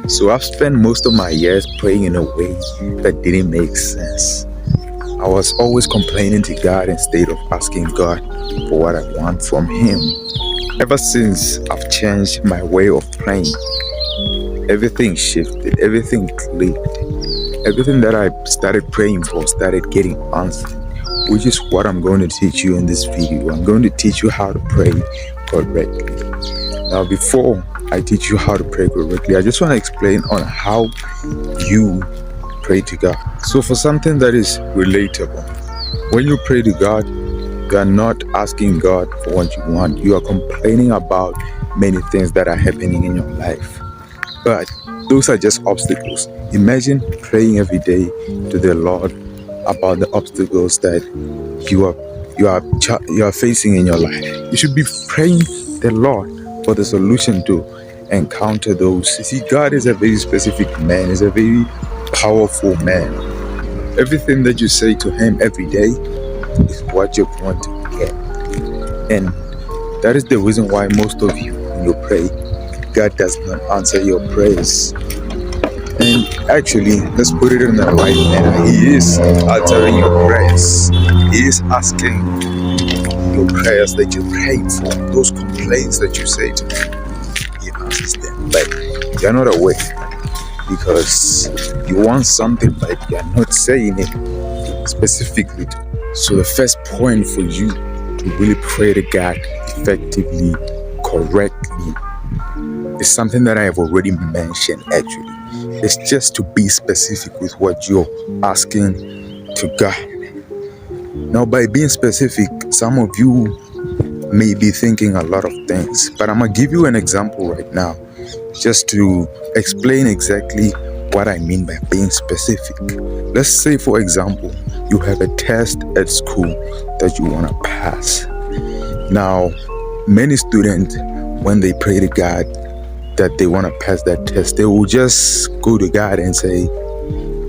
So I've spent most of my years praying in a way that didn't make sense. I was always complaining to God instead of asking God for what I want from Him. Ever since I've changed my way of praying, everything shifted, everything clicked. Everything that I started praying for started getting answered, which is what I'm going to teach you in this video. I'm going to teach you how to pray correctly. Now, before I teach you how to pray correctly, I just want to explain on how you pray to God. So for something that is relatable, when you pray to God, you are not asking God for what you want. You are complaining about many things that are happening in your life. But those are just obstacles. Imagine praying every day to the Lord about the obstacles that you are facing in your life. You should be praying the Lord for the solution to encounter those. You see, God is a very specific man. He's a very powerful man. Everything that you say to Him every day is what you're going to get. And that is the reason why most of you, when you pray, God does not answer your prayers. And actually, let's put it in the right manner. He is answering your prayers. He is asking your prayers that you prayed for, those complaints that you say to Him. He answers them. But you're not aware because you want something, but you're not saying it specifically. So the first point for you to really pray to God effectively, correctly, is something that I have already mentioned actually. It's just to be specific with what you're asking to God. Now, by being specific, some of you may be thinking a lot of things, but I'm going to give you an example right now just to explain exactly what I mean by being specific. Let's say, for example, you have a test at school that you want to pass. Now, many students, when they pray to God that they want to pass that test, they will just go to God and say,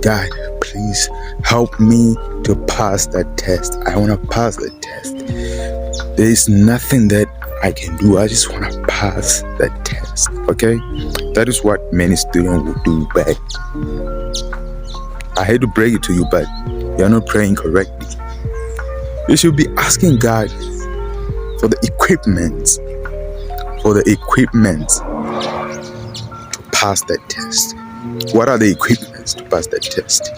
God, please help me to pass that test. I want to pass that test. There is nothing that I can do. I just want to pass that test. Okay? That is what many students will do, but I hate to break it to you, but you're not praying correctly. You should be asking God for the equipment, to pass that test. What are the equipments to pass that test?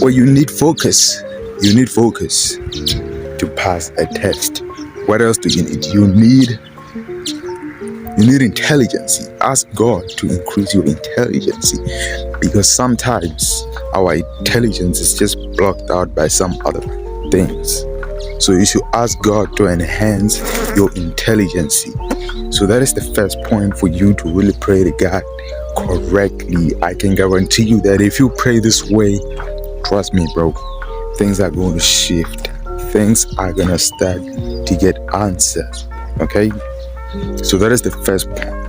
Well, you need focus. You need focus to pass a test. What else do you need? You need intelligence. Ask God to increase your intelligence, because sometimes our intelligence is just blocked out by some other things. So you should ask God to enhance your intelligence. So that is the first point for you to really pray to God correctly. I can guarantee you that if you pray this way, trust me, bro, things are going to shift. Things are going to start to get answered. Okay? So that is the first point.